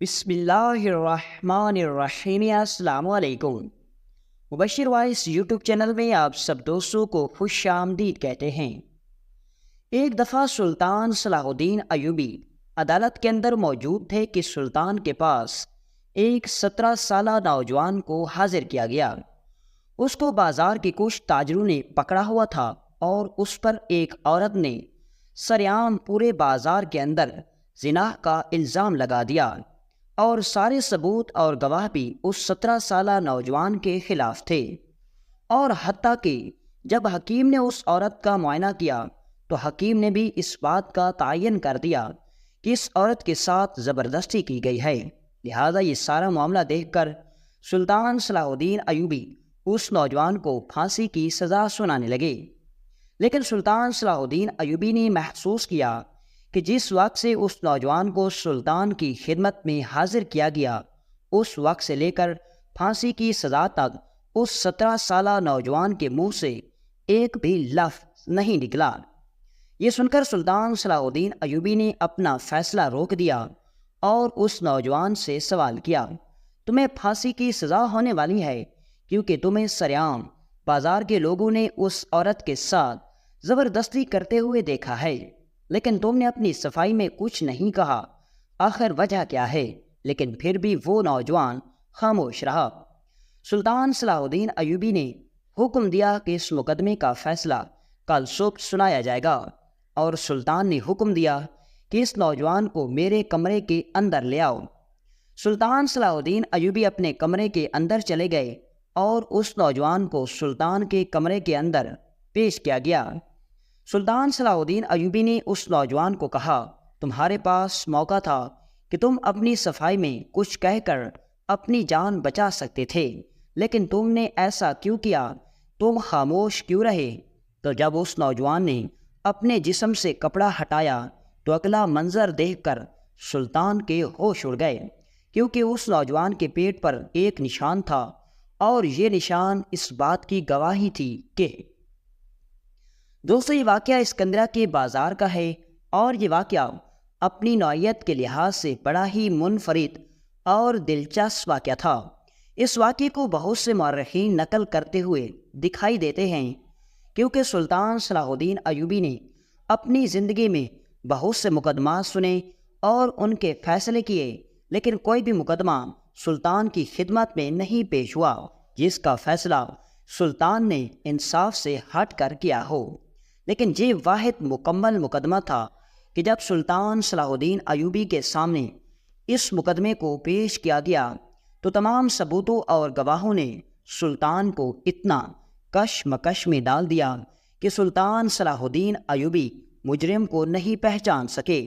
بسم اللہ الرحمن الرحیم، السلام علیکم۔ مبشر وائس یوٹیوب چینل میں آپ سب دوستوں کو خوش آمدید کہتے ہیں۔ ایک دفعہ سلطان صلاح الدین ایوبی عدالت کے اندر موجود تھے کہ سلطان کے پاس ایک 17 سالہ نوجوان کو حاضر کیا گیا۔ اس کو بازار کے کچھ تاجروں نے پکڑا ہوا تھا اور اس پر ایک عورت نے سریعام پورے بازار کے اندر زنا کا الزام لگا دیا اور سارے ثبوت اور گواہ بھی اس 17 سالہ نوجوان کے خلاف تھے۔ اور حتیٰ کہ جب حکیم نے اس عورت کا معائنہ کیا تو حکیم نے بھی اس بات کا تعین کر دیا کہ اس عورت کے ساتھ زبردستی کی گئی ہے، لہذا یہ سارا معاملہ دیکھ کر سلطان صلاح الدین ایوبی اس نوجوان کو پھانسی کی سزا سنانے لگے۔ لیکن سلطان صلاح الدین ایوبی نے محسوس کیا کہ جس وقت سے اس نوجوان کو سلطان کی خدمت میں حاضر کیا گیا، اس وقت سے لے کر پھانسی کی سزا تک اس 17 سالہ نوجوان کے منہ سے ایک بھی لفظ نہیں نکلا۔ یہ سن کر سلطان صلاح الدین ایوبی نے اپنا فیصلہ روک دیا اور اس نوجوان سے سوال کیا، تمہیں پھانسی کی سزا ہونے والی ہے کیونکہ تمہیں سریعام بازار کے لوگوں نے اس عورت کے ساتھ زبردستی کرتے ہوئے دیکھا ہے، لیکن تم نے اپنی صفائی میں کچھ نہیں کہا، آخر وجہ کیا ہے؟ لیکن پھر بھی وہ نوجوان خاموش رہا۔ سلطان صلاح الدین ایوبی نے حکم دیا کہ اس مقدمے کا فیصلہ کل صبح سنایا جائے گا، اور سلطان نے حکم دیا کہ اس نوجوان کو میرے کمرے کے اندر لے آؤ۔ سلطان صلاح الدین ایوبی اپنے کمرے کے اندر چلے گئے اور اس نوجوان کو سلطان کے کمرے کے اندر پیش کیا گیا۔ سلطان صلاح الدین ایوبی نے اس نوجوان کو کہا، تمہارے پاس موقع تھا کہ تم اپنی صفائی میں کچھ کہہ کر اپنی جان بچا سکتے تھے، لیکن تم نے ایسا کیوں کیا؟ تم خاموش کیوں رہے؟ تو جب اس نوجوان نے اپنے جسم سے کپڑا ہٹایا تو اگلا منظر دیکھ کر سلطان کے ہوش اڑ گئے، کیونکہ اس نوجوان کے پیٹ پر ایک نشان تھا اور یہ نشان اس بات کی گواہی تھی کہ دوستو یہ واقعہ اسکندریہ کے بازار کا ہے، اور یہ واقعہ اپنی نوعیت کے لحاظ سے بڑا ہی منفرد اور دلچسپ واقعہ تھا۔ اس واقعے کو بہت سے مورخین نقل کرتے ہوئے دکھائی دیتے ہیں، کیونکہ سلطان صلاح الدین ایوبی نے اپنی زندگی میں بہت سے مقدمات سنے اور ان کے فیصلے کیے، لیکن کوئی بھی مقدمہ سلطان کی خدمت میں نہیں پیش ہوا جس کا فیصلہ سلطان نے انصاف سے ہٹ کر کیا ہو۔ لیکن یہ واحد مکمل مقدمہ تھا کہ جب سلطان صلاح الدین ایوبی کے سامنے اس مقدمے کو پیش کیا گیا تو تمام ثبوتوں اور گواہوں نے سلطان کو اتنا کشمکش میں ڈال دیا کہ سلطان صلاح الدین ایوبی مجرم کو نہیں پہچان سکے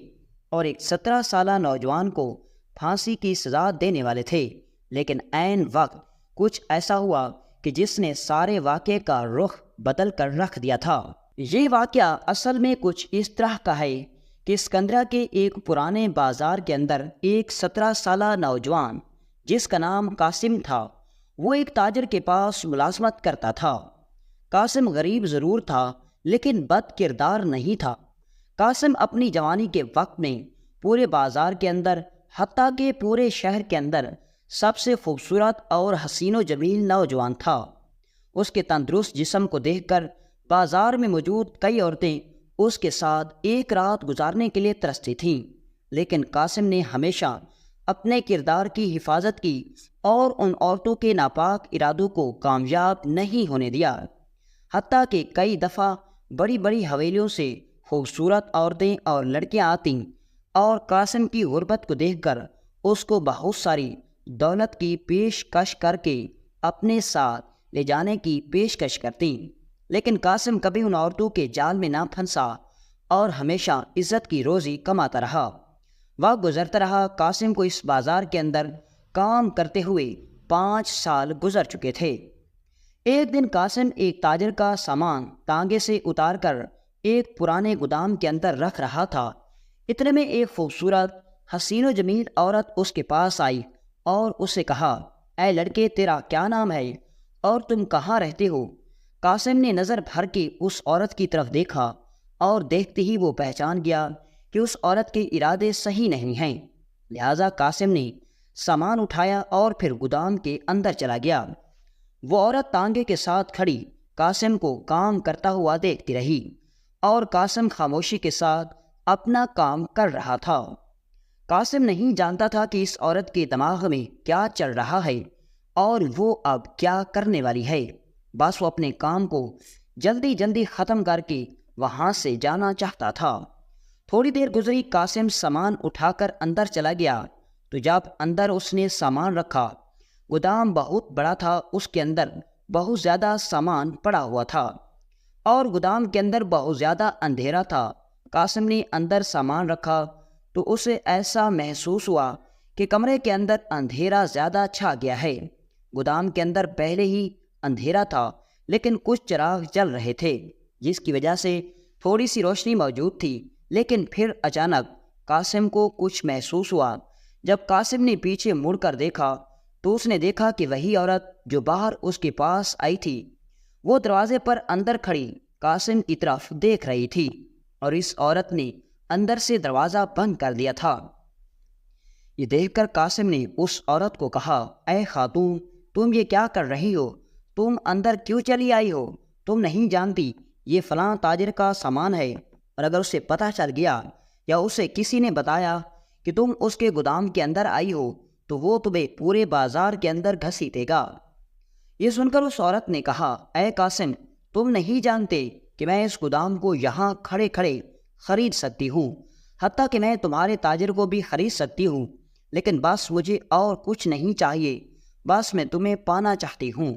اور ایک 17 سالہ نوجوان کو پھانسی کی سزا دینے والے تھے۔ لیکن عین وقت کچھ ایسا ہوا کہ جس نے سارے واقعے کا رخ بدل کر رکھ دیا تھا۔ یہ واقعہ اصل میں کچھ اس طرح کا ہے کہ اسکندریہ کے ایک پرانے بازار کے اندر ایک 17 سالہ نوجوان جس کا نام قاسم تھا، وہ ایک تاجر کے پاس ملازمت کرتا تھا۔ قاسم غریب ضرور تھا لیکن بد کردار نہیں تھا۔ قاسم اپنی جوانی کے وقت میں پورے بازار کے اندر حتیٰ کہ پورے شہر کے اندر سب سے خوبصورت اور حسین و جمیل نوجوان تھا۔ اس کے تندرست جسم کو دیکھ کر بازار میں موجود کئی عورتیں اس کے ساتھ ایک رات گزارنے کے لیے ترستی تھیں، لیکن قاسم نے ہمیشہ اپنے کردار کی حفاظت کی اور ان عورتوں کے ناپاک ارادوں کو کامیاب نہیں ہونے دیا۔ حتیٰ کہ کئی دفعہ بڑی بڑی حویلیوں سے خوبصورت عورتیں اور لڑکیاں آتیں اور قاسم کی غربت کو دیکھ کر اس کو بہت ساری دولت کی پیشکش کر کے اپنے ساتھ لے جانے کی پیشکش کرتیں، لیکن قاسم کبھی ان عورتوں کے جال میں نہ پھنسا اور ہمیشہ عزت کی روزی کماتا رہا۔ وقت گزرتا رہا، قاسم کو اس بازار کے اندر کام کرتے ہوئے 5 سال گزر چکے تھے۔ ایک دن قاسم ایک تاجر کا سامان تانگے سے اتار کر ایک پرانے گودام کے اندر رکھ رہا تھا۔ اتنے میں ایک خوبصورت حسین و جمیل عورت اس کے پاس آئی اور اسے کہا، اے لڑکے، تیرا کیا نام ہے اور تم کہاں رہتے ہو؟ قاسم نے نظر بھر کے اس عورت کی طرف دیکھا اور دیکھتے ہی وہ پہچان گیا کہ اس عورت کے ارادے صحیح نہیں ہیں۔ لہٰذا قاسم نے سامان اٹھایا اور پھر گودام کے اندر چلا گیا۔ وہ عورت تانگے کے ساتھ کھڑی قاسم کو کام کرتا ہوا دیکھتی رہی اور قاسم خاموشی کے ساتھ اپنا کام کر رہا تھا۔ قاسم نہیں جانتا تھا کہ اس عورت کے دماغ میں کیا چل رہا ہے اور وہ اب کیا کرنے والی ہے۔ بس وہ اپنے کام کو جلدی جلدی ختم کر کے وہاں سے جانا چاہتا تھا۔ تھوڑی دیر گزری، قاسم سامان اٹھا کر اندر چلا گیا تو جب اندر اس نے سامان رکھا، گودام بہت بڑا تھا، اس کے اندر بہت زیادہ سامان پڑا ہوا تھا اور گودام کے اندر بہت زیادہ اندھیرا تھا۔ قاسم نے اندر سامان رکھا تو اسے ایسا محسوس ہوا کہ کمرے کے اندر اندھیرا زیادہ چھا گیا ہے۔ گودام کے اندر پہلے ہی اندھیرا تھا لیکن کچھ چراغ جل رہے تھے جس کی وجہ سے تھوڑی سی روشنی موجود تھی، لیکن پھر اچانک قاسم کو کچھ محسوس ہوا۔ جب قاسم نے پیچھے مڑ کر دیکھا تو اس نے دیکھا کہ وہی عورت جو باہر اس کے پاس آئی تھی وہ دروازے پر اندر کھڑی قاسم کی طرف دیکھ رہی تھی اور اس عورت نے اندر سے دروازہ بند کر دیا تھا۔ یہ دیکھ کر قاسم نے اس عورت کو کہا، اے خاتون، تم یہ کیا کر رہی ہو؟ تم اندر کیوں چلی آئی ہو؟ تم نہیں جانتی یہ فلاں تاجر کا سامان ہے، اور اگر اسے پتہ چل گیا یا اسے کسی نے بتایا کہ تم اس کے گودام کے اندر آئی ہو تو وہ تمہیں پورے بازار کے اندر گھسیٹے گا۔ یہ سن کر اس عورت نے کہا، اے قاسم، تم نہیں جانتے کہ میں اس گودام کو یہاں کھڑے کھڑے خرید سکتی ہوں، حتیٰ کہ میں تمہارے تاجر کو بھی خرید سکتی ہوں، لیکن بس مجھے اور کچھ نہیں چاہیے، بس میں تمہیں پانا چاہتی ہوں۔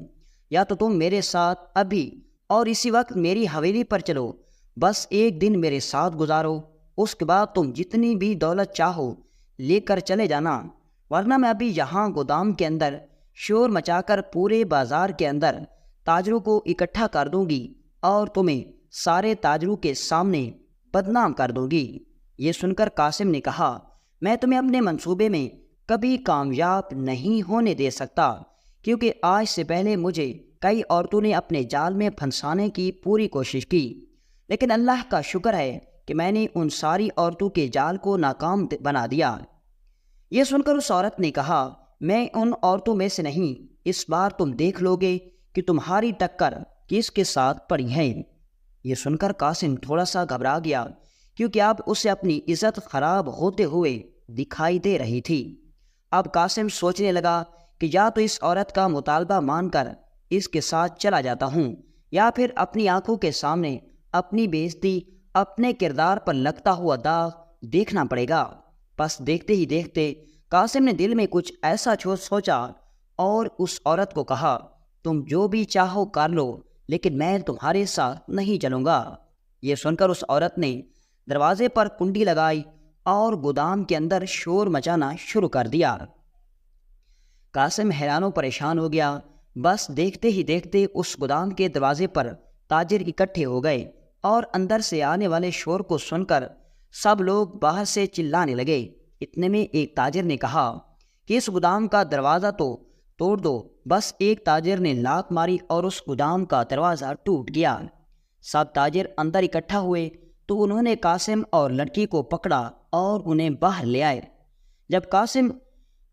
یا تو تم میرے ساتھ ابھی اور اسی وقت میری حویلی پر چلو، بس ایک دن میرے ساتھ گزارو، اس کے بعد تم جتنی بھی دولت چاہو لے کر چلے جانا، ورنہ میں ابھی یہاں گودام کے اندر شور مچا کر پورے بازار کے اندر تاجروں کو اکٹھا کر دوں گی اور تمہیں سارے تاجروں کے سامنے بدنام کر دوں گی۔ یہ سن کر قاسم نے کہا، میں تمہیں اپنے منصوبے میں کبھی کامیاب نہیں ہونے دے سکتا، کیونکہ آج سے پہلے مجھے کئی عورتوں نے اپنے جال میں پھنسانے کی پوری کوشش کی، لیکن اللہ کا شکر ہے کہ میں نے ان ساری عورتوں کے جال کو ناکام بنا دیا۔ یہ سن کر اس عورت نے کہا، میں ان عورتوں میں سے نہیں، اس بار تم دیکھ لو گے کہ تمہاری ٹکر کس کے ساتھ پڑی ہے۔ یہ سن کر قاسم تھوڑا سا گھبرا گیا، کیونکہ اب اسے اپنی عزت خراب ہوتے ہوئے دکھائی دے رہی تھی۔ اب قاسم سوچنے لگا کہ یا تو اس عورت کا مطالبہ مان کر اس کے ساتھ چلا جاتا ہوں، یا پھر اپنی آنکھوں کے سامنے اپنی بے عزتی اپنے کردار پر لگتا ہوا داغ دیکھنا پڑے گا۔ بس دیکھتے ہی دیکھتے قاسم نے دل میں کچھ ایسا سوچا اور اس عورت کو کہا، تم جو بھی چاہو کر لو، لیکن میں تمہارے ساتھ نہیں چلوں گا۔ یہ سن کر اس عورت نے دروازے پر کنڈی لگائی اور گودام کے اندر شور مچانا شروع کر دیا۔ قاسم حیران و پریشان ہو گیا۔ بس دیکھتے ہی دیکھتے اس گودام کے دروازے پر تاجر اکٹھے ہو گئے اور اندر سے آنے والے شور کو سن کر سب لوگ باہر سے چلانے لگے۔ اتنے میں ایک تاجر نے کہا کہ اس گودام کا دروازہ تو توڑ دو۔ بس ایک تاجر نے لات ماری اور اس گودام کا دروازہ ٹوٹ گیا۔ سب تاجر اندر اکٹھا ہوئے تو انہوں نے قاسم اور لڑکی کو پکڑا اور انہیں باہر لے آئے۔ جب قاسم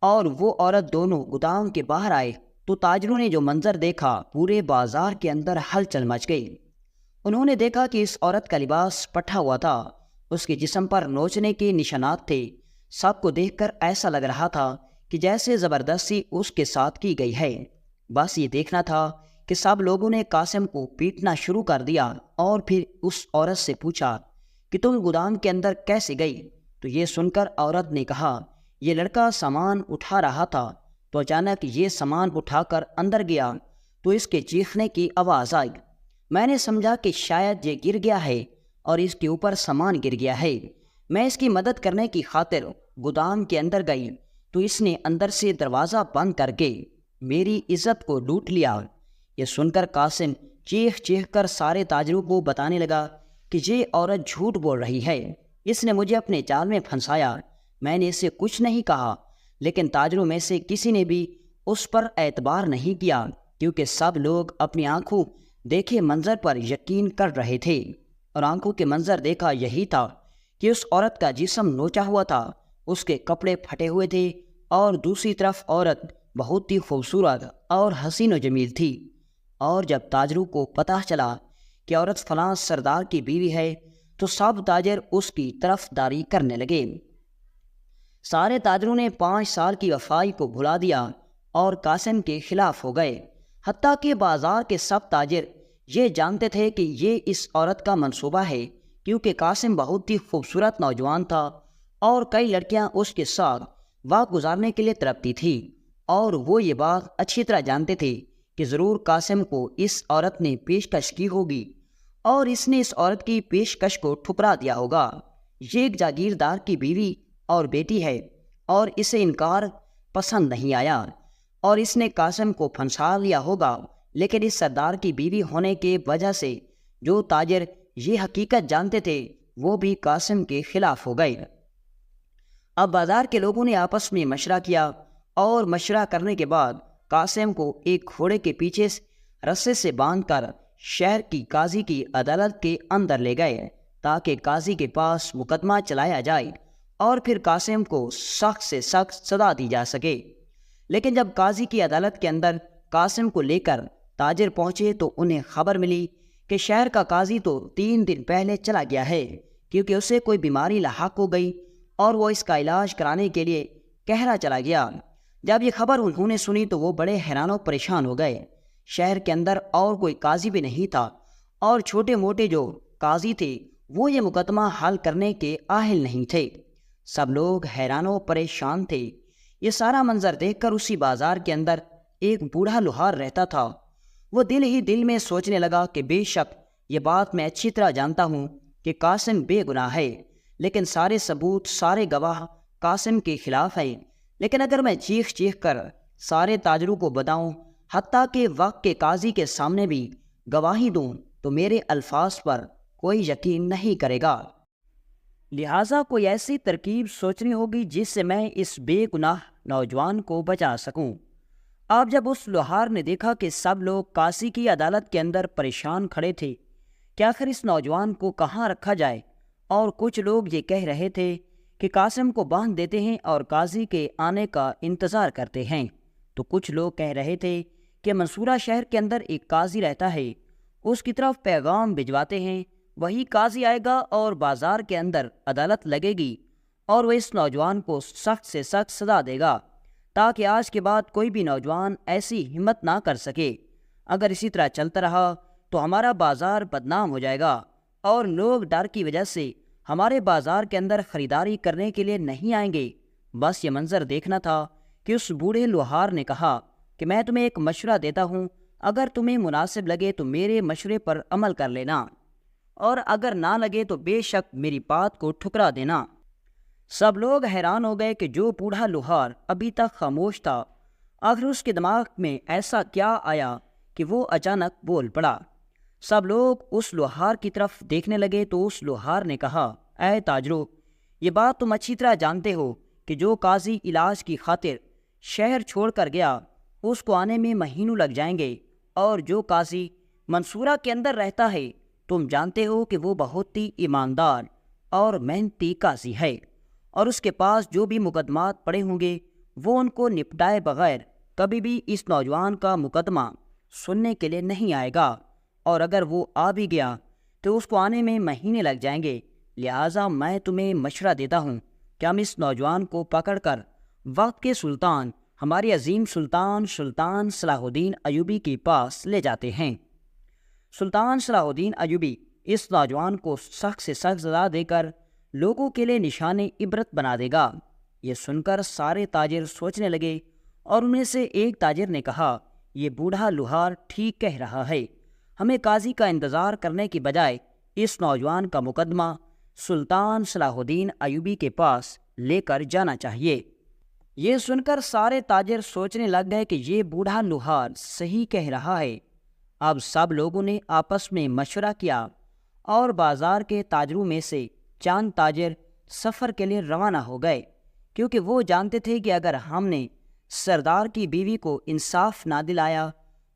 اور وہ عورت دونوں گودام کے باہر آئے تو تاجروں نے جو منظر دیکھا، پورے بازار کے اندر ہلچل مچ گئی۔ انہوں نے دیکھا کہ اس عورت کا لباس پٹھا ہوا تھا، اس کے جسم پر نوچنے کے نشانات تھے۔ سب کو دیکھ کر ایسا لگ رہا تھا کہ جیسے زبردستی اس کے ساتھ کی گئی ہے۔ بس یہ دیکھنا تھا کہ سب لوگوں نے قاسم کو پیٹنا شروع کر دیا اور پھر اس عورت سے پوچھا کہ تم گودام کے اندر کیسے گئی؟ تو یہ سن کر عورت نے کہا، یہ لڑکا سامان اٹھا رہا تھا تو اچانک یہ سامان اٹھا کر اندر گیا تو اس کے چیخنے کی آواز آئی۔ میں نے سمجھا کہ شاید یہ گر گیا ہے اور اس کے اوپر سامان گر گیا ہے۔ میں اس کی مدد کرنے کی خاطر گودام کے اندر گئی تو اس نے اندر سے دروازہ بند کر کے میری عزت کو لوٹ لیا۔ یہ سن کر قاسم چیخ چیخ کر سارے تاجروں کو بتانے لگا کہ یہ عورت جھوٹ بول رہی ہے، اس نے مجھے اپنے جال میں پھنسایا، میں نے اسے کچھ نہیں کہا۔ لیکن تاجروں میں سے کسی نے بھی اس پر اعتبار نہیں کیا، کیونکہ سب لوگ اپنی آنکھوں دیکھے منظر پر یقین کر رہے تھے، اور آنکھوں کے منظر دیکھا یہی تھا کہ اس عورت کا جسم نوچا ہوا تھا اس کے کپڑے پھٹے ہوئے تھے اور دوسری طرف عورت بہت ہی خوبصورت اور حسین و جمیل تھی۔ اور جب تاجروں کو پتہ چلا کہ عورت فلاں سردار کی بیوی ہے تو سب تاجر اس کی طرفداری کرنے لگے۔ سارے تاجروں نے 5 سال کی وفائی کو بھلا دیا اور قاسم کے خلاف ہو گئے، حتیٰ کہ بازار کے سب تاجر یہ جانتے تھے کہ یہ اس عورت کا منصوبہ ہے، کیونکہ قاسم بہت ہی خوبصورت نوجوان تھا اور کئی لڑکیاں اس کے ساتھ وقت گزارنے کے لیے تڑپتی تھیں، اور وہ یہ بات اچھی طرح جانتے تھے کہ ضرور قاسم کو اس عورت نے پیشکش کی ہوگی اور اس نے اس عورت کی پیشکش کو ٹھکرا دیا ہوگا۔ یہ ایک جاگیردار کی بیوی اور بیٹی ہے اور اسے انکار پسند نہیں آیا اور اس نے قاسم کو پھنسا لیا ہوگا، لیکن اس سردار کی بیوی ہونے کی وجہ سے جو تاجر یہ حقیقت جانتے تھے وہ بھی قاسم کے خلاف ہو گئے۔ اب بازار کے لوگوں نے آپس میں مشورہ کیا اور مشورہ کرنے کے بعد قاسم کو ایک گھوڑے کے پیچھے رسے سے باندھ کر شہر کی قاضی کی عدالت کے اندر لے گئے تاکہ قاضی کے پاس مقدمہ چلایا جائے اور پھر قاسم کو سخت سے سخت سزا دی جا سکے۔ لیکن جب قاضی کی عدالت کے اندر قاسم کو لے کر تاجر پہنچے تو انہیں خبر ملی کہ شہر کا قاضی تو 3 دن پہلے چلا گیا ہے، کیونکہ اسے کوئی بیماری لاحق ہو گئی اور وہ اس کا علاج کرانے کے لیے کہرا چلا گیا۔ جب یہ خبر انہوں نے سنی تو وہ بڑے حیران و پریشان ہو گئے۔ شہر کے اندر اور کوئی قاضی بھی نہیں تھا اور چھوٹے موٹے جو قاضی تھے وہ یہ مقدمہ حل کرنے کے اہل نہیں تھے۔ سب لوگ حیران و پریشان تھے۔ یہ سارا منظر دیکھ کر اسی بازار کے اندر ایک بوڑھا لوہار رہتا تھا۔ وہ دل ہی دل میں سوچنے لگا کہ بے شک یہ بات میں اچھی طرح جانتا ہوں کہ قاسم بے گناہ ہے، لیکن سارے ثبوت، سارے گواہ قاسم کے خلاف ہیں۔ لیکن اگر میں چیخ چیخ کر سارے تاجروں کو بتاؤں، حتیٰ کہ وقت کے قاضی کے سامنے بھی گواہی دوں، تو میرے الفاظ پر کوئی یقین نہیں کرے گا۔ لہٰذا کوئی ایسی ترکیب سوچنی ہوگی جس سے میں اس بے گناہ نوجوان کو بچا سکوں۔ اب جب اس لوہار نے دیکھا کہ سب لوگ قاضی کی عدالت کے اندر پریشان کھڑے تھے کہ آخر اس نوجوان کو کہاں رکھا جائے، اور کچھ لوگ یہ کہہ رہے تھے کہ قاسم کو باندھ دیتے ہیں اور قاضی کے آنے کا انتظار کرتے ہیں، تو کچھ لوگ کہہ رہے تھے کہ منصورہ شہر کے اندر ایک قاضی رہتا ہے، اس کی طرف پیغام بھجواتے ہیں، وہی قاضی آئے گا اور بازار کے اندر عدالت لگے گی اور وہ اس نوجوان کو سخت سے سخت سزا دے گا تاکہ آج کے بعد کوئی بھی نوجوان ایسی ہمت نہ کر سکے۔ اگر اسی طرح چلتا رہا تو ہمارا بازار بدنام ہو جائے گا اور لوگ ڈر کی وجہ سے ہمارے بازار کے اندر خریداری کرنے کے لیے نہیں آئیں گے۔ بس یہ منظر دیکھنا تھا کہ اس بوڑھے لوہار نے کہا کہ میں تمہیں ایک مشورہ دیتا ہوں، اگر تمہیں مناسب لگے تو میرے مشورے پر عمل کر لینا، اور اگر نہ لگے تو بے شک میری بات کو ٹھکرا دینا۔ سب لوگ حیران ہو گئے کہ جو بوڑھا لوہار ابھی تک خاموش تھا، آخر اس کے دماغ میں ایسا کیا آیا کہ وہ اچانک بول پڑا۔ سب لوگ اس لوہار کی طرف دیکھنے لگے تو اس لوہار نے کہا، اے تاجرو، یہ بات تم اچھی طرح جانتے ہو کہ جو قاضی علاج کی خاطر شہر چھوڑ کر گیا اس کو آنے میں مہینوں لگ جائیں گے، اور جو قاضی منصورہ کے اندر رہتا ہے تم جانتے ہو کہ وہ بہت ہی ایماندار اور محنتی قاضی ہے، اور اس کے پاس جو بھی مقدمات پڑے ہوں گے وہ ان کو نپٹائے بغیر کبھی بھی اس نوجوان کا مقدمہ سننے کے لیے نہیں آئے گا، اور اگر وہ آ بھی گیا تو اس کو آنے میں مہینے لگ جائیں گے۔ لہٰذا میں تمہیں مشورہ دیتا ہوں کہ ہم اس نوجوان کو پکڑ کر وقت کے سلطان، ہمارے عظیم سلطان صلاح الدین ایوبی کے پاس لے جاتے ہیں۔ سلطان صلاح الدین ایوبی اس نوجوان کو سخت سے سخت سزا دے کر لوگوں کے لیے نشان عبرت بنا دے گا۔ یہ سن کر سارے تاجر سوچنے لگے، اور ان میں سے ایک تاجر نے کہا، یہ بوڑھا لوہار ٹھیک کہہ رہا ہے، ہمیں قاضی کا انتظار کرنے کی بجائے اس نوجوان کا مقدمہ سلطان صلاح الدین ایوبی کے پاس لے کر جانا چاہیے۔ یہ سن کر سارے تاجر سوچنے لگ گئے کہ یہ بوڑھا لوہار صحیح کہہ رہا ہے۔ اب سب لوگوں نے آپس میں مشورہ کیا اور بازار کے تاجروں میں سے چند تاجر سفر کے لیے روانہ ہو گئے، کیونکہ وہ جانتے تھے کہ اگر ہم نے سردار کی بیوی کو انصاف نہ دلایا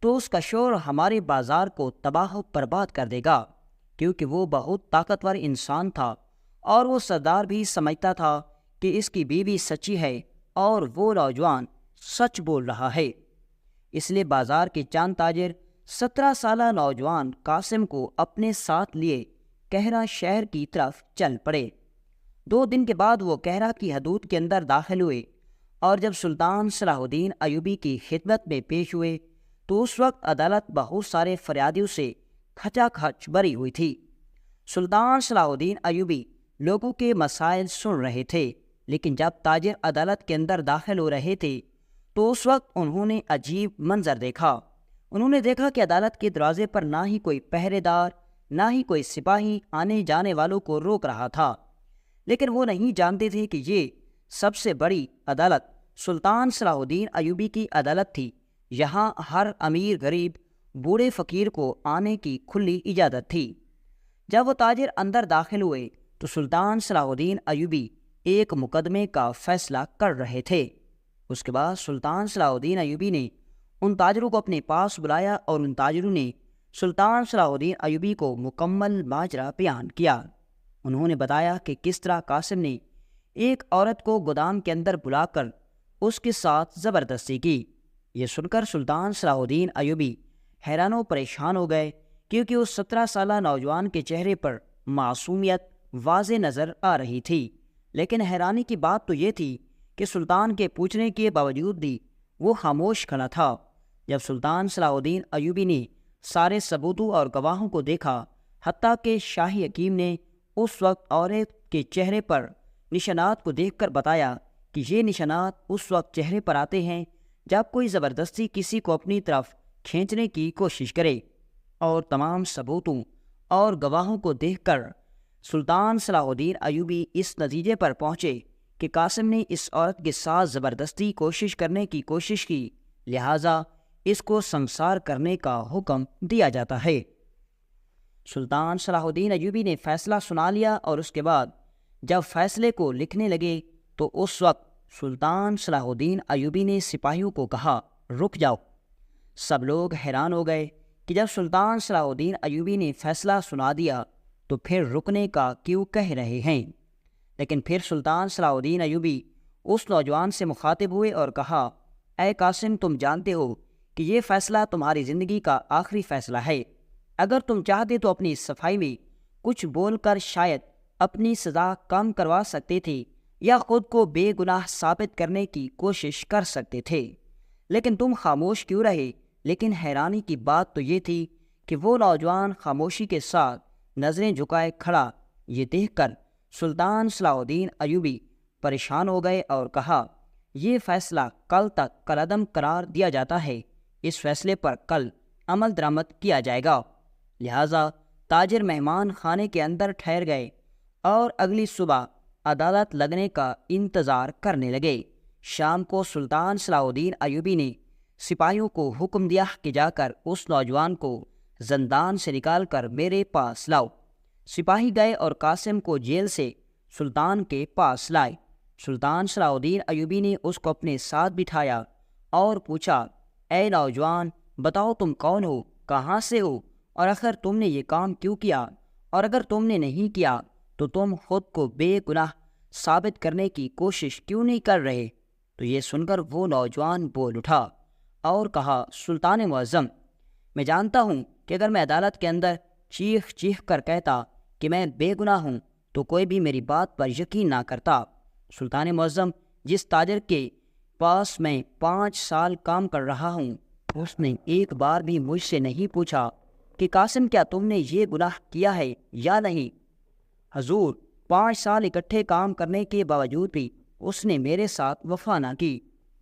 تو اس کا شور ہمارے بازار کو تباہ و برباد کر دے گا، کیونکہ وہ بہت طاقتور انسان تھا اور وہ سردار بھی سمجھتا تھا کہ اس کی بیوی سچی ہے اور وہ نوجوان سچ بول رہا ہے۔ اس لیے بازار کے چاند تاجر 17 سالہ نوجوان قاسم کو اپنے ساتھ لیے کہرا شہر کی طرف چل پڑے۔ 2 دن کے بعد وہ کہرا کی حدود کے اندر داخل ہوئے اور جب سلطان صلاح الدین ایوبی کی خدمت میں پیش ہوئے تو اس وقت عدالت بہت سارے فریادیوں سے کھچا کھچ بھری ہوئی تھی۔ سلطان صلاح الدین ایوبی لوگوں کے مسائل سن رہے تھے، لیکن جب تاجر عدالت کے اندر داخل ہو رہے تھے تو اس وقت انہوں نے عجیب منظر دیکھا۔ انہوں نے دیکھا کہ عدالت کے دروازے پر نہ ہی کوئی پہرے دار، نہ ہی کوئی سپاہی آنے جانے والوں کو روک رہا تھا، لیکن وہ نہیں جانتے تھے کہ یہ سب سے بڑی عدالت سلطان صلاح الدین ایوبی کی عدالت تھی۔ یہاں ہر امیر غریب بوڑھے فقیر کو آنے کی کھلی اجازت تھی۔ جب وہ تاجر اندر داخل ہوئے تو سلطان صلاح الدین ایوبی ایک مقدمے کا فیصلہ کر رہے تھے۔ اس کے بعد سلطان صلاح الدین ایوبی نے ان تاجروں کو اپنے پاس بلایا اور ان تاجروں نے سلطان صلاح الدین ایوبی کو مکمل ماجرا بیان کیا۔ انہوں نے بتایا کہ کس طرح قاسم نے ایک عورت کو گودام کے اندر بلا کر اس کے ساتھ زبردستی کی۔ یہ سن کر سلطان صلاح الدین ایوبی حیران و پریشان ہو گئے، کیونکہ اس 17 سالہ نوجوان کے چہرے پر معصومیت واضح نظر آ رہی تھی۔ لیکن حیرانی کی بات تو یہ تھی کہ سلطان کے پوچھنے کے باوجود بھی وہ خاموش کھڑا تھا۔ جب سلطان صلاح الدین ایوبی نے سارے ثبوتوں اور گواہوں کو دیکھا، حتیٰ کہ شاہی حکیم نے اس وقت عورت کے چہرے پر نشانات کو دیکھ کر بتایا کہ یہ نشانات اس وقت چہرے پر آتے ہیں جب کوئی زبردستی کسی کو اپنی طرف کھینچنے کی کوشش کرے، اور تمام ثبوتوں اور گواہوں کو دیکھ کر سلطان صلاح الدین ایوبی اس نتیجے پر پہنچے کہ قاسم نے اس عورت کے ساتھ زبردستی کوشش کرنے کی کوشش کی، لہٰذا اس کو سنسار کرنے کا حکم دیا جاتا ہے۔ سلطان صلاح الدین ایوبی نے فیصلہ سنا لیا اور اس کے بعد جب فیصلے کو لکھنے لگے تو اس وقت سلطان صلاح الدین ایوبی نے سپاہیوں کو کہا، رک جاؤ۔ سب لوگ حیران ہو گئے کہ جب سلطان صلاح الدین ایوبی نے فیصلہ سنا دیا تو پھر رکنے کا کیوں کہہ رہے ہیں؟ لیکن پھر سلطان صلاح الدین ایوبی اس نوجوان سے مخاطب ہوئے اور کہا، اے قاسم، تم جانتے ہو کہ یہ فیصلہ تمہاری زندگی کا آخری فیصلہ ہے۔ اگر تم چاہتے تو اپنی صفائی میں کچھ بول کر شاید اپنی سزا کم کروا سکتے تھے یا خود کو بے گناہ ثابت کرنے کی کوشش کر سکتے تھے، لیکن تم خاموش کیوں رہے؟ لیکن حیرانی کی بات تو یہ تھی کہ وہ نوجوان خاموشی کے ساتھ نظریں جھکائے کھڑا۔ یہ دیکھ کر سلطان صلاح الدین ایوبی پریشان ہو گئے اور کہا، یہ فیصلہ کل تک کالعدم قرار دیا جاتا ہے، اس فیصلے پر کل عمل درآمد کیا جائے گا۔ لہٰذا تاجر مہمان خانے کے اندر ٹھہر گئے اور اگلی صبح عدالت لگنے کا انتظار کرنے لگے۔ شام کو سلطان صلاح الدین ایوبی نے سپاہیوں کو حکم دیا کہ جا کر اس نوجوان کو زندان سے نکال کر میرے پاس لاؤ۔ سپاہی گئے اور قاسم کو جیل سے سلطان کے پاس لائے۔ سلطان صلاح الدین ایوبی نے اس کو اپنے ساتھ بٹھایا اور پوچھا، اے نوجوان، بتاؤ تم کون ہو، کہاں سے ہو، اور آخر تم نے یہ کام کیوں کیا، اور اگر تم نے نہیں کیا تو تم خود کو بے گناہ ثابت کرنے کی کوشش کیوں نہیں کر رہے؟ تو یہ سن کر وہ نوجوان بول اٹھا اور کہا، سلطان معظم، میں جانتا ہوں کہ اگر میں عدالت کے اندر چیخ چیخ کر کہتا کہ میں بے گناہ ہوں تو کوئی بھی میری بات پر یقین نہ کرتا۔ سلطان معظم، جس تاجر کے پاس میں 5 سال کام کر رہا ہوں، اس نے ایک بار بھی مجھ سے نہیں پوچھا کہ قاسم، کیا تم نے یہ گناہ کیا ہے یا نہیں؟ حضور، 5 سال اکٹھے کام کرنے کے باوجود بھی اس نے میرے ساتھ وفا نہ کی،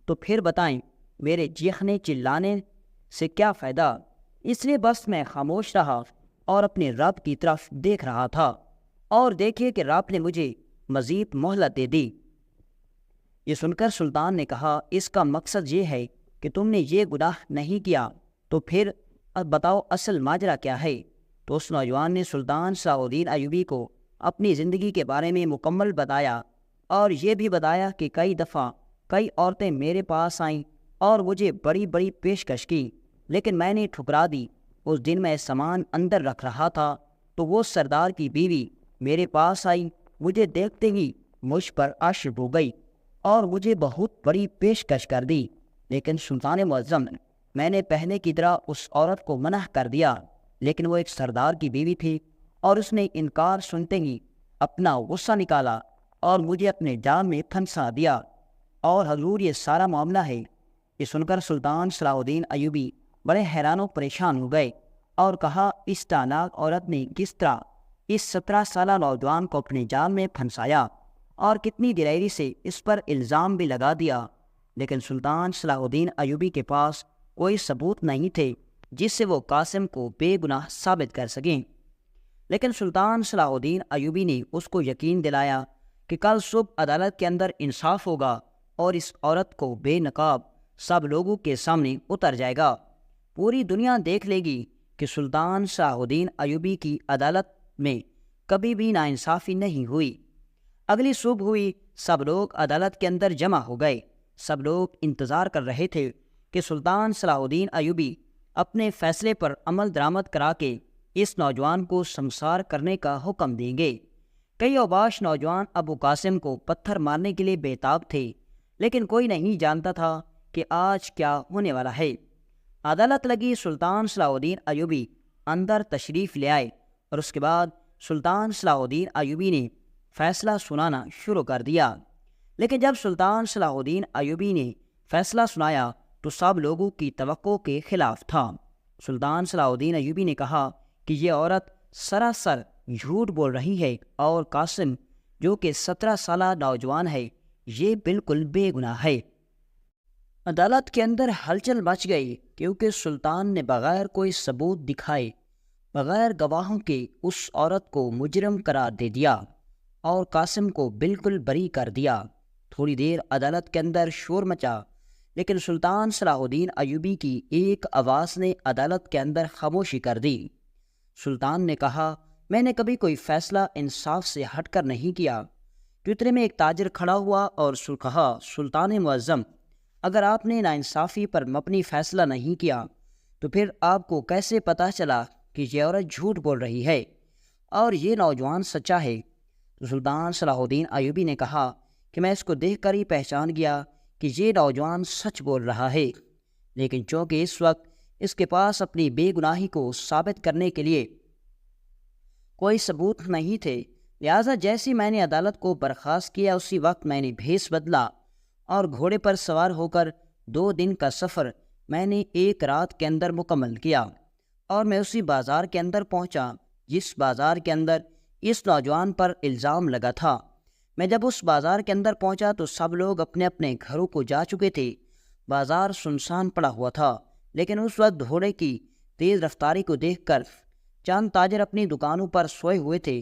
تو پھر بتائیں میرے چیخنے چلانے سے کیا فائدہ؟ اس لیے بس میں خاموش رہا اور اپنے رب کی طرف دیکھ رہا تھا، اور دیکھیے کہ رب نے مجھے مزید مہلت دے دی۔ یہ سن کر سلطان نے کہا، اس کا مقصد یہ ہے کہ تم نے یہ گناہ نہیں کیا، تو پھر اب بتاؤ اصل ماجرا کیا ہے؟ تو اس نوجوان نے سلطان صلاح الدین ایوبی کو اپنی زندگی کے بارے میں مکمل بتایا، اور یہ بھی بتایا کہ کئی دفعہ کئی عورتیں میرے پاس آئیں اور مجھے بڑی بڑی پیشکش کی، لیکن میں نے ٹھکرا دی۔ اس دن میں سامان اندر رکھ رہا تھا تو وہ سردار کی بیوی میرے پاس آئی، مجھے دیکھتے ہی مجھ پر عاشق ہو گئی اور مجھے بہت بڑی پیشکش کر دی، لیکن سلطان معظم میں نے پہلے کی طرح اس عورت کو منع کر دیا، لیکن وہ ایک سردار کی بیوی تھی اور اس نے انکار سنتے ہی اپنا غصہ نکالا اور مجھے اپنے جال میں پھنسا دیا۔ اور حضور یہ سارا معاملہ ہے۔ یہ سن کر سلطان صلاح الدین ایوبی بڑے حیران و پریشان ہو گئے اور کہا، اس طاقتور عورت نے کس طرح اس 17 سالہ نوجوان کو اپنے جال میں پھنسایا اور کتنی دلیری سے اس پر الزام بھی لگا دیا، لیکن سلطان صلاح الدین ایوبی کے پاس کوئی ثبوت نہیں تھے جس سے وہ قاسم کو بے گناہ ثابت کر سکیں۔ لیکن سلطان صلاح الدین ایوبی نے اس کو یقین دلایا کہ کل صبح عدالت کے اندر انصاف ہوگا اور اس عورت کو بے نقاب سب لوگوں کے سامنے اتر جائے گا۔ پوری دنیا دیکھ لے گی کہ سلطان صلاح الدین ایوبی کی عدالت میں کبھی بھی ناانصافی نہیں ہوئی۔ اگلی صبح ہوئی، سب لوگ عدالت کے اندر جمع ہو گئے۔ سب لوگ انتظار کر رہے تھے کہ سلطان صلاح الدین ایوبی اپنے فیصلے پر عمل درآمد کرا کے اس نوجوان کو سمسار کرنے کا حکم دیں گے۔ کئی اوباش نوجوان ابو قاسم کو پتھر مارنے کے لیے بےتاب تھے، لیکن کوئی نہیں جانتا تھا کہ آج کیا ہونے والا ہے۔ عدالت لگی، سلطان صلاح الدین ایوبی اندر تشریف لے آئے اور اس کے بعد سلطان صلاح الدین ایوبی نے فیصلہ سنانا شروع کر دیا۔ لیکن جب سلطان صلاح الدین ایوبی نے فیصلہ سنایا تو سب لوگوں کی توقع کے خلاف تھا۔ سلطان صلاح الدین ایوبی نے کہا کہ یہ عورت سراسر جھوٹ بول رہی ہے اور قاسم جو کہ 17 سالہ نوجوان ہے یہ بالکل بے گناہ ہے۔ عدالت کے اندر ہلچل مچ گئی کیونکہ سلطان نے بغیر کوئی ثبوت دکھائے، بغیر گواہوں کے اس عورت کو مجرم قرار دے دیا اور قاسم کو بالکل بری کر دیا۔ تھوڑی دیر عدالت کے اندر شور مچا، لیکن سلطان صلاح الدین ایوبی کی ایک آواز نے عدالت کے اندر خاموشی کر دی۔ سلطان نے کہا، میں نے کبھی کوئی فیصلہ انصاف سے ہٹ کر نہیں کیا۔ اتنے میں ایک تاجر کھڑا ہوا اور کہا، سلطان معظم، اگر آپ نے ناانصافی پر مبنی فیصلہ نہیں کیا تو پھر آپ کو کیسے پتہ چلا کہ یہ عورت جھوٹ بول رہی ہے اور یہ نوجوان سچا ہے؟ تو سلطان صلاح الدین ایوبی نے کہا کہ میں اس کو دیکھ کر ہی پہچان گیا کہ یہ نوجوان سچ بول رہا ہے، لیکن چونکہ اس وقت اس کے پاس اپنی بے گناہی کو ثابت کرنے کے لیے کوئی ثبوت نہیں تھے، لہٰذا جیسی میں نے عدالت کو برخاست کیا اسی وقت میں نے بھیس بدلا اور گھوڑے پر سوار ہو کر 2 دن کا سفر میں نے 1 رات کے اندر مکمل کیا اور میں اسی بازار کے اندر پہنچا جس بازار کے اندر اس نوجوان پر الزام لگا تھا۔ میں جب اس بازار کے اندر پہنچا تو سب لوگ اپنے اپنے گھروں کو جا چکے تھے، بازار سنسان پڑا ہوا تھا، لیکن اس وقت گھوڑے کی تیز رفتاری کو دیکھ کر چند تاجر اپنی دکانوں پر سوئے ہوئے تھے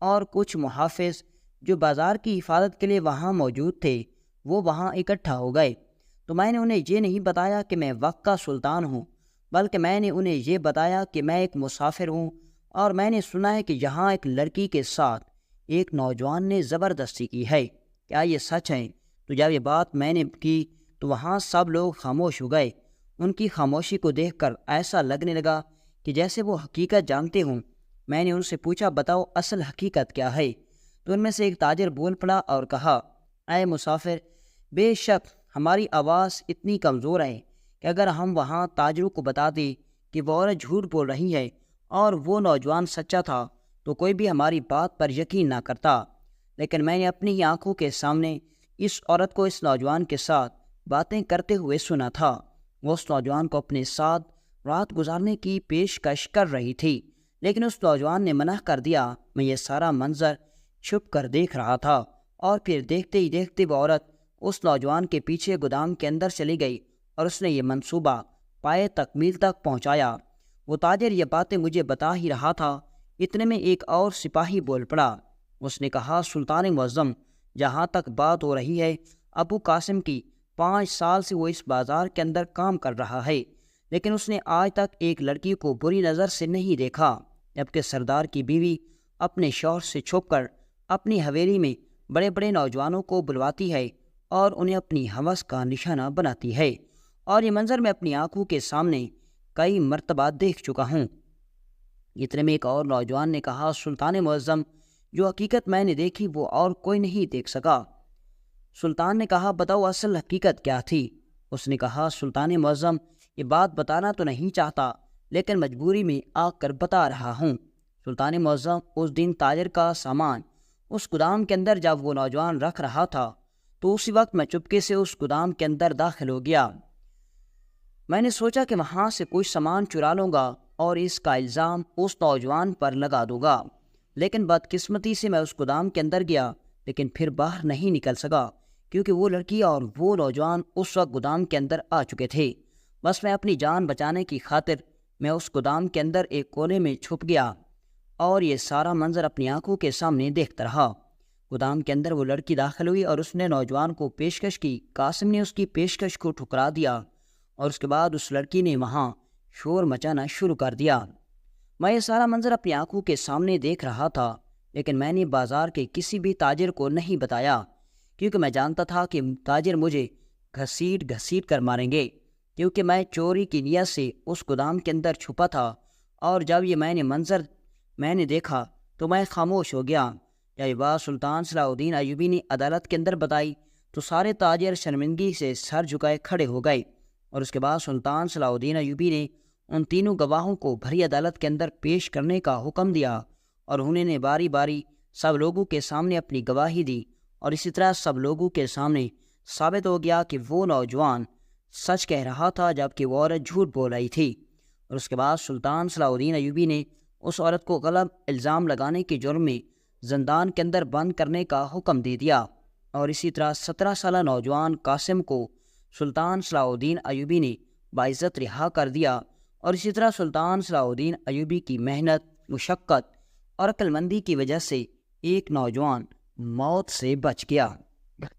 اور کچھ محافظ جو بازار کی حفاظت کے لیے وہاں موجود تھے وہ وہاں اکٹھا ہو گئے۔ تو میں نے انہیں یہ نہیں بتایا کہ میں وقت کا سلطان ہوں، بلکہ میں نے انہیں یہ بتایا کہ میں ایک مسافر ہوں اور میں نے سنا ہے کہ یہاں ایک لڑکی کے ساتھ ایک نوجوان نے زبردستی کی ہے، کیا یہ سچ ہے؟ تو جب یہ بات میں نے کی تو وہاں سب لوگ خاموش ہو گئے۔ ان کی خاموشی کو دیکھ کر ایسا لگنے لگا کہ جیسے وہ حقیقت جانتے ہوں۔ میں نے ان سے پوچھا، بتاؤ اصل حقیقت کیا ہے؟ تو ان میں سے ایک تاجر بول پڑا اور کہا، اے مسافر، بے شک ہماری آواز اتنی کمزور ہے کہ اگر ہم وہاں تاجروں کو بتا دیں کہ وہ عورت جھوٹ بول رہی ہے اور وہ نوجوان سچا تھا تو کوئی بھی ہماری بات پر یقین نہ کرتا، لیکن میں نے اپنی ہی آنکھوں کے سامنے اس عورت کو اس نوجوان کے ساتھ باتیں کرتے ہوئے سنا تھا۔ وہ اس نوجوان کو اپنے ساتھ رات گزارنے کی پیشکش کر رہی تھی، لیکن اس نوجوان نے منع کر دیا۔ میں یہ سارا منظر چھپ کر دیکھ رہا تھا اور پھر دیکھتے ہی دیکھتے وہ عورت اس نوجوان کے پیچھے گودام کے اندر چلی گئی اور اس نے یہ منصوبہ پائے تکمیل تک پہنچایا۔ وہ تاجر یہ باتیں مجھے بتا ہی رہا تھا، اتنے میں ایک اور سپاہی بول پڑا۔ اس نے کہا، سلطان معظم، جہاں تک بات ہو رہی ہے، ابو قاسم کی 5 سال سے وہ اس بازار کے اندر کام کر رہا ہے، لیکن اس نے آج تک ایک لڑکی کو بری نظر سے نہیں دیکھا، جبکہ سردار کی بیوی اپنے شوہر سے چھپ کر اپنی حویلی میں بڑے بڑے نوجوانوں کو بلواتی ہے اور انہیں اپنی ہوس کا نشانہ بناتی ہے، اور یہ منظر میں اپنی آنکھوں کے سامنے کئی مرتبہ دیکھ چکا ہوں۔ اتنے میں ایک اور نوجوان نے کہا، سلطان معظم، جو حقیقت میں نے دیکھی وہ اور کوئی نہیں دیکھ سکا۔ سلطان نے کہا بتاؤ اصل حقیقت کیا تھی؟ اس نے کہا سلطان معظم یہ بات بتانا تو نہیں چاہتا لیکن مجبوری میں آ کر بتا رہا ہوں۔ سلطان معظم اس دن تاجر کا سامان اس گودام کے اندر جب وہ نوجوان رکھ رہا تھا تو اسی وقت میں چپکے سے اس گودام کے اندر داخل ہو گیا۔ میں نے سوچا کہ وہاں سے کوئی سامان چرا لوں گا اور اس کا الزام اس نوجوان پر لگا دوں گا، لیکن بدقسمتی سے میں اس گودام کے اندر گیا لیکن پھر باہر نہیں نکل سکا کیونکہ وہ لڑکی اور وہ نوجوان اس وقت گودام کے اندر آ چکے تھے۔ بس میں اپنی جان بچانے کی خاطر میں اس گودام کے اندر ایک کونے میں چھپ گیا اور یہ سارا منظر اپنی آنکھوں کے سامنے دیکھتا رہا۔ گودام کے اندر وہ لڑکی داخل ہوئی اور اس نے نوجوان کو پیشکش کی۔ قاسم نے اس کی پیشکش کو ٹھکرا دیا اور اس کے بعد اس لڑکی نے وہاں شور مچانا شروع کر دیا۔ میں یہ سارا منظر اپنی آنکھوں کے سامنے دیکھ رہا تھا لیکن میں نے بازار کے کسی بھی تاجر کو نہیں بتایا کیونکہ میں جانتا تھا کہ تاجر مجھے گھسیٹ کر ماریں گے، کیونکہ میں چوری کی نیت سے اس گودام کے اندر چھپا تھا۔ اور جب یہ منظر میں نے دیکھا تو میں خاموش ہو گیا۔ جب یہ بات سلطان صلاح الدین ایوبی نے عدالت کے اندر بتائی تو سارے تاجر شرمندگی سے سر جھکائے کھڑے ہو گئے، اور اس کے بعد سلطان صلاح الدین ایوبی نے ان تینوں گواہوں کو بھری عدالت کے اندر پیش کرنے کا حکم دیا، اور انہوں نے باری باری سب لوگوں کے سامنے اپنی گواہی دی، اور اسی طرح سب لوگوں کے سامنے ثابت ہو گیا کہ وہ نوجوان سچ کہہ رہا تھا جبکہ وہ عورت جھوٹ بول رہی تھی۔ اور اس کے بعد سلطان صلاح الدین ایوبی نے اس عورت کو غلط الزام لگانے کے جرم میں زندان کے اندر بند کرنے کا حکم دے دیا، اور اسی طرح 17 سالہ نوجوان قاسم کو سلطان صلاح الدین ایوبی نے باعزت رہا کر دیا، اور اسی طرح سلطان صلاح الدین ایوبی کی محنت، مشقت اور عقل مندی کی وجہ سے ایک نوجوان موت سے بچ گیا۔